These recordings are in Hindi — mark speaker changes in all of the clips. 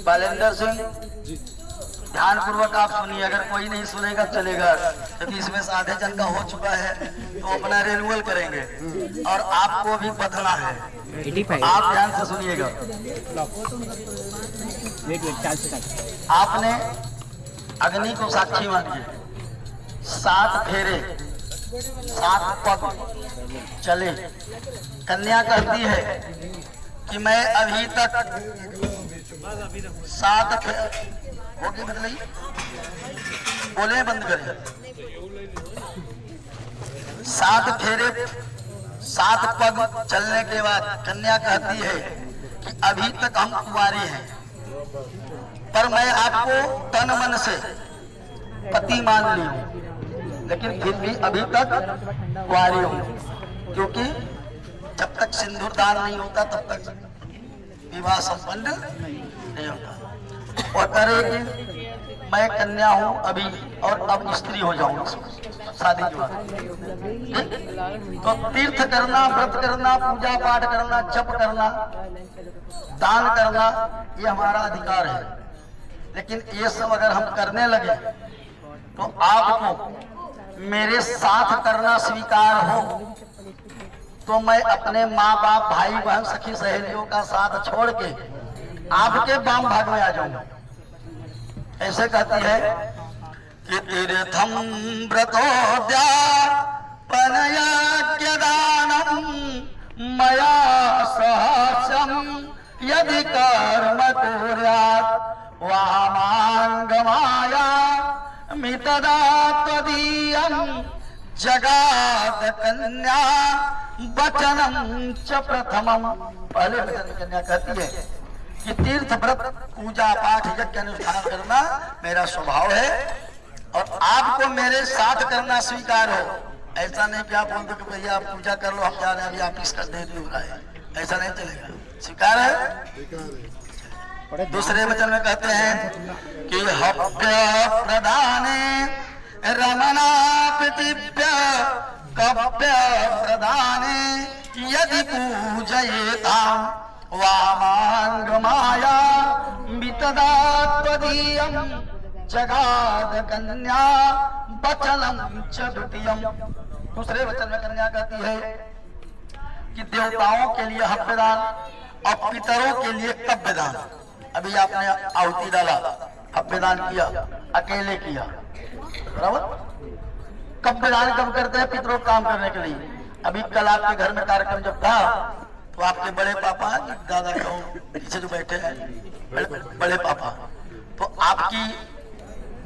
Speaker 1: बालेंद्र सिंह ध्यान पूर्वक आप सुनिए, अगर कोई नहीं सुनेगा चलेगा, क्योंकि इसमें से आधे जन का हो चुका है तो अपना रिन्यूअल करेंगे और आपको भी बदलना है। आप ध्यान से सुनिएगा। आपने अग्नि को साक्षी मानिए, 7 फेरे 7 पग चले। कन्या कहती है कि मैं अभी तक 7 फेरे होगी, मतलब बोले बंद करें। 7 फेरे 7 पग चलने के बाद कन्या कहती है कि अभी तक हम कुंवारी हैं, पर मैं आपको तन मन से पति मान ली हूं, लेकिन फिर भी अभी तक कुंवारी हूं, क्योंकि जब तक सिंदूर दान नहीं होता तब तक विवाह संपन्न नहीं होता। और करेगी मैं कन्या हूं अभी और अब स्त्री हो जाऊंगा शादी के बाद। तो तीर्थ करना, व्रत करना, पूजा पाठ करना, जप करना, दान करना, ये हमारा अधिकार है। लेकिन ये सब अगर हम करने लगे तो आपको मेरे साथ करना स्वीकार हो तो मैं अपने माँ बाप, भाई बहन, सखी सहेलियों का साथ छोड़ के आपके वाम भाग में आ जाऊंगा। ऐसे कहती है कि तीर्थम व्रतोद्यापनयज्ञदानम मया सहस्रम यदि कर्म कुर्यात् वामांगमाया मितदा त्वदीयं जगाद कन्या वचनम च प्रथमम। पहले वचन कन्या कहती है कि तीर्थ व्रत पूजा पाठ यज्ञ अनुष्ठान करना मेरा स्वभाव है और आपको मेरे साथ करना स्वीकार हो। ऐसा नहीं कि आप बोलते कि भैया आप पूजा कर लो, हम जा रहे हैं, अभी आप इसका देर हो रहा है, ऐसा नहीं चलेगा। स्वीकार है। दूसरे वचन में कहते हैं कि हव्य प्रदाने रमणा पृथिव्य कव्य प्रदाने यदि पूजयेताम् वामांगमाया मितदा त्वदीयं जगाद कन्या वचनम च द्वितीयम्। दूसरे वचन में कन्या कहती है कि देवताओं के लिए हव्यदान और पितरों के लिए कव्यदान। अभी आपने आहुति डाला, हव्यदान किया, अकेले किया, बराबर। कव्यदान कब करते हैं? पितरों काम करने के लिए। अभी कल आपके घर में कार्यक्रम जब था तो आपके बड़े पापा, दादा कहो पीछे जो बैठे हैं, बड़े पापा, तो आपकी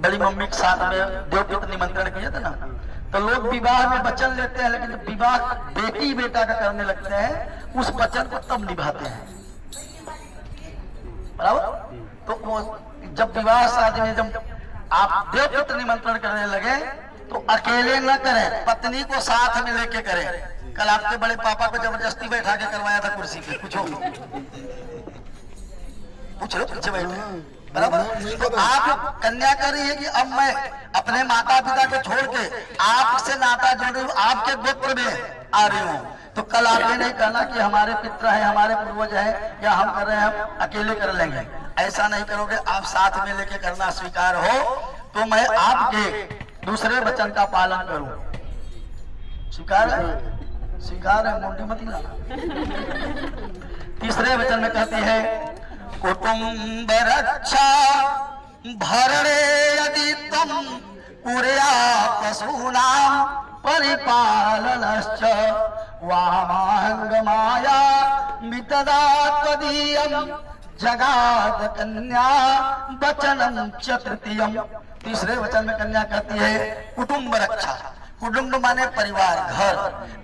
Speaker 1: बड़ी मम्मी के साथ में देवपित्र निमंत्रण किया था ना। तो लोग विवाह में वचन लेते हैं, लेकिन जब विवाह बेटी बेटा का करने लगते हैं उस वचन को तब निभाते हैं, बराबर। तो वो जब विवाह शादी में जब आप देवपित्र निमंत्रण करने लगे तो अकेले न करें, पत्नी को साथ में लेके करें। कल आपके बड़े पापा को जबरदस्ती बैठा के करवाया था कुर्सी पे, पूछ लो पीछे बैठे, बराबर। तो आप कन्या कर रही है कि अब मैं अपने माता पिता को छोड़ के आपसे नाता जोड़ रही हूँ, आपके गोत्र में आ रही हूँ। तो कल आप ये नहीं कहना कि हमारे पिता है, हमारे पूर्वज है, या हम कर रहे हैं, हम अकेले कर लेंगे। ऐसा नहीं करोगे, आप साथ में लेके करना स्वीकार हो तो मैं आपके दूसरे वचन का पालन करूं। स्वीकार है? स्वीकार है, मोटी मत लाना। तीसरे वचन में कहती है कुटुंब रक्षा भरणे यदि तम पुरया पशूनां परिपालनश्च वामांगमाया मितदा त्वदीयं जगाद कन्या वचनम च तृतीयम्। तीसरे वचन में कन्या कहती है कुटुंब रक्षा। कुटुंब माने परिवार, घर।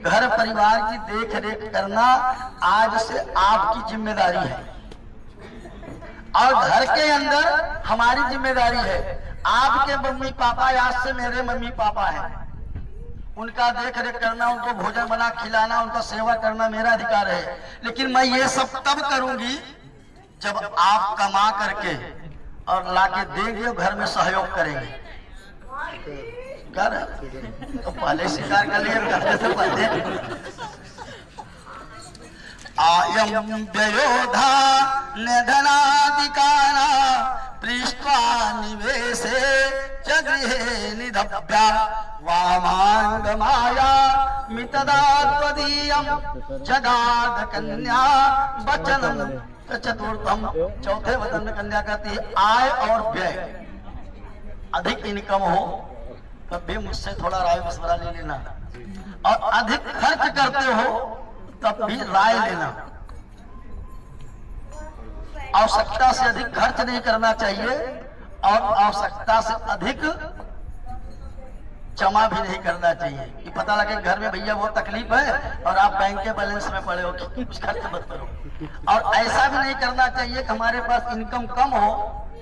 Speaker 1: घर परिवार की देख रेख करना आज से आपकी जिम्मेदारी है और घर के अंदर हमारी जिम्मेदारी है। आपके मम्मी पापा आज से मेरे मम्मी पापा हैं, उनका देख रेख करना, उनको भोजन बना खिलाना, उनका सेवा करना मेरा अधिकार है। लेकिन मैं ये सब तब करूंगी जब आप कमा करके और लाके देंगे और घर में सहयोग करेंगे। कर तो पहले स्वीकार कर लिए, करने से पहले आयम व्ययोधा निधनादिकाना विधव्या वामांग माया मितदा त्वदीयं जगाद कन्या वचनम चतुर्थम। चौथे वचन में कन्या कहती है आय और व्यय अधिक इनकम हो तब भी मुझसे थोड़ा राय मशवरा ले लेना, और अधिक खर्च करते हो तब भी राय लेना। आवश्यकता से अधिक खर्च नहीं करना चाहिए और आवश्यकता से अधिक जमा भी नहीं करना चाहिए कि पता लगे घर में भैया वो तकलीफ है और आप बैंक के बैलेंस में पड़े हो कि कुछ खर्च मत करो। और ऐसा भी नहीं करना चाहिए कि हमारे पास इनकम कम हो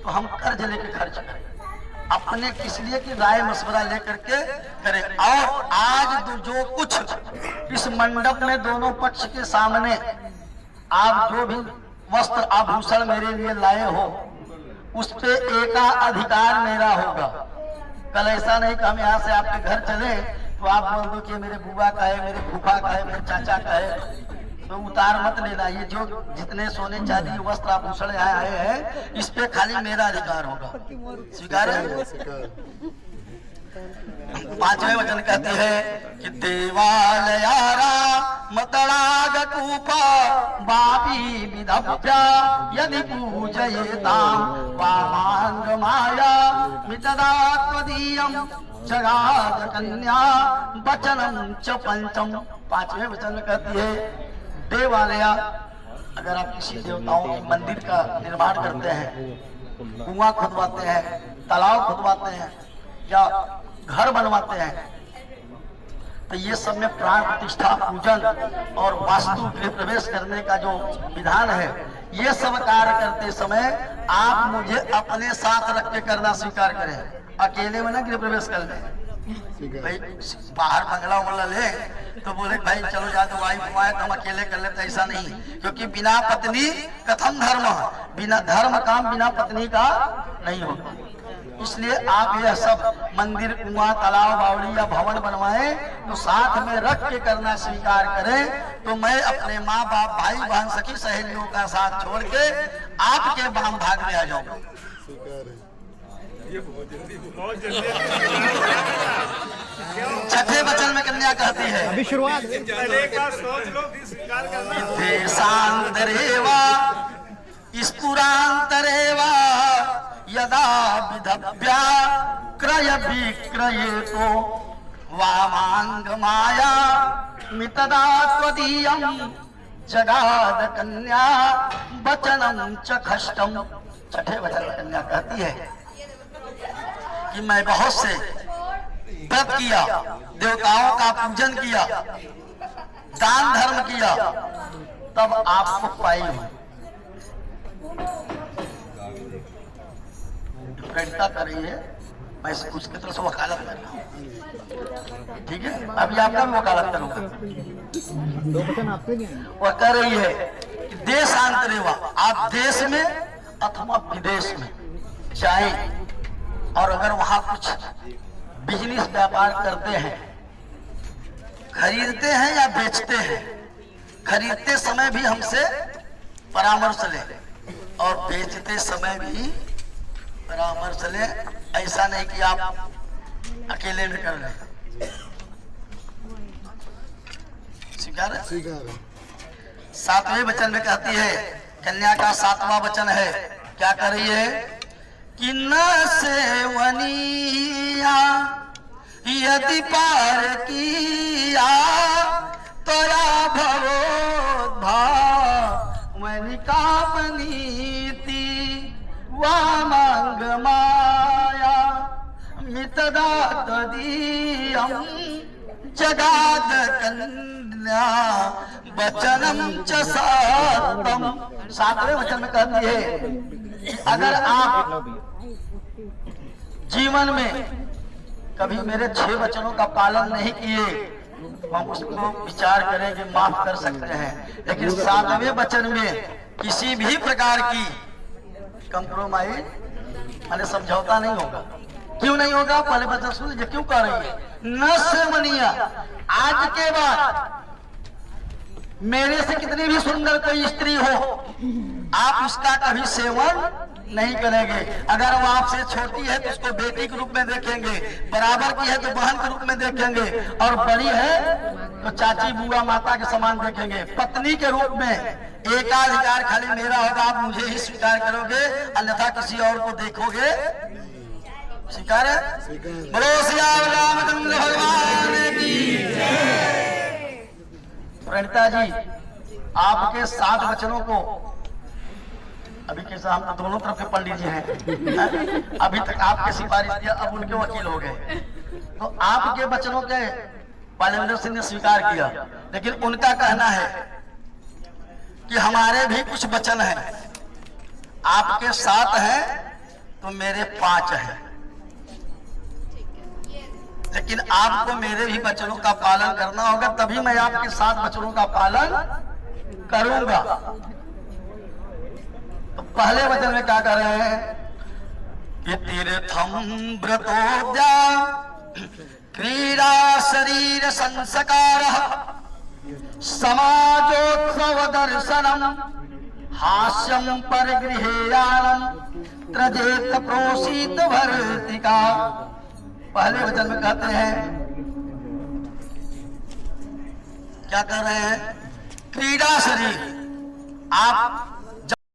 Speaker 1: तो हम कर्ज लेके खर्च करें। अपने किस लिए की राय मशवरा लेकर के करें। और आज जो कुछ इस मंडप में दोनों पक्ष के सामने आप जो भी वस्त्र आभूषण मेरे लिए लाए हो उस पे एका अधिकार मेरा होगा। कल ऐसा नहीं कि हम यहाँ से आपके घर चले तो आप बोल दो कि मेरे बुआ का है, मेरे फूफा का है, मेरे चाचा का है, तो उतार मत लेना। ये जो जितने सोने चांदी वस्त्र आभूषण यहाँ आए हैं इस पे खाली मेरा अधिकार होगा। स्वीकार है। पांचवें वचन कहती है कि देवालयारा मतड़ागकूपा बापी विधव्या यदि पूजयेताम वामांग माया मितदा त्वदीयं जगाद कन्या वचनम च पंचम। पांचवें वचन में कहती है देवालय, अगर आप किसी देवताओं के मंदिर का निर्माण करते हैं, कुआं खुदवाते हैं, तालाब खुदवाते हैं या घर बनवाते हैं, तो ये सब में प्राण प्रतिष्ठा पूजन और वास्तु गृह प्रवेश करने का जो विधान है, ये सब कार्य करते समय आप मुझे अपने साथ रख के करना स्वीकार करें। अकेले में ना गृह प्रवेश कर लें। भाई बाहर बंगला उंगला ले तो बोले भाई चलो जा तो वाइफ आए तो हम अकेले कर लेते, ऐसा नहीं। क्योंकि बिना पत्नी कथम धर्म, बिना धर्म काम बिना पत्नी का नहीं होता। इसलिए आप यह सब मंदिर, कुआं, तालाब, बावड़ी या भवन बनवाएं तो साथ में रख के करना स्वीकार करें। तो मैं अपने माँ बाप, भाई बहन, सखी सहेलियों का साथ छोड़ के आपके वाम भाग में आ जाऊंगा। छठे वचन में कन्या कहती है
Speaker 2: अभी शुरुआत
Speaker 1: देशांतरेवा स्फुरांतरेवा यदा विधव्या क्रय विक्रयेतो वामांग माया मितदा त्वदीयं जगाद कन्या वचनम च खष्टम। छठे वचन में कन्या कहती है कि मैं बहुत से व्रत किया, देवताओं का पूजन किया, दान धर्म किया, तब आपको पाई हूं। प्रकटता कर रही है, मैं उसकी तरफ से वकालत कर रहा हूँ। ठीक है, अभी आपका भी वकालत करूंगा। वह कर रही है कि देशांतरेवा, आप देश में अथवा विदेश में जाएं और अगर वहां कुछ बिजनेस व्यापार करते हैं, खरीदते हैं या बेचते हैं, खरीदते समय भी हमसे परामर्श लें और बेचते समय भी परामर्श लें। ऐसा नहीं कि आप अकेले में कर लें। स्वीकार है?
Speaker 2: स्वीकार है।
Speaker 1: सातवें वचन में कहती है, कन्या का सातवां वचन है, क्या कर रही है कि न सेवनिया यदि पार किया तोरा भवोद्भा पनीति वामांग माया मितदा तदीयं जगाद कन्या वचनम च सातम। सातवें वचन में कहती है अगर आप जीवन में कभी मेरे 6 वचनों का पालन नहीं किए हम उसको विचार करें कि माफ कर सकते हैं, लेकिन 7वें वचन में किसी भी प्रकार की कंप्रोमाइज माने समझौता नहीं होगा। क्यों नहीं होगा? पहले वचन सुन लीजिए क्यों कह रही है। न सेवनिया, आज के बाद मेरे से कितनी भी सुंदर कोई स्त्री हो आप उसका कभी सेवन नहीं करेंगे। अगर वो आपसे छोटी है तो उसको बेटी के रूप में देखेंगे, बराबर की है तो बहन के रूप में देखेंगे, और बड़ी है तो चाची बुआ माता के समान देखेंगे। पत्नी के रूप में एकाधिकार खाली मेरा होगा, आप मुझे ही स्वीकार करोगे, अन्यथा किसी और को देखोगे। स्वीकार है? बोलो सियावर रामचंद्र भगवान की जय। प्रणिता जी, आपके 7 वचनों को अभी कैसा, हम दोनों तरफ के पंडित जी हैं, अभी तक आपके सिफारिश किया, अब उनके वकील हो गए, तो आपके वचनों के पालेंद्र सिंह ने स्वीकार किया, लेकिन उनका कहना है कि हमारे भी कुछ वचन हैं, आपके 7 हैं तो मेरे 5 हैं, लेकिन आपको मेरे भी वचनों का पालन करना होगा, तभी मैं आपके 7 वचनों का पालन करूंगा। तो पहले वचन में क्या कर रहे हैं कि तीर्थम व्रतोद्या क्रीड़ा शरीर संस्कार समाजोत्सव दर्शनम हास्यम परिगृहेयानम त्रजेत प्रोसीत भर्तिका। पहले वचन में कहते हैं, क्या कर रहे हैं? क्रीड़ा शरीर, आप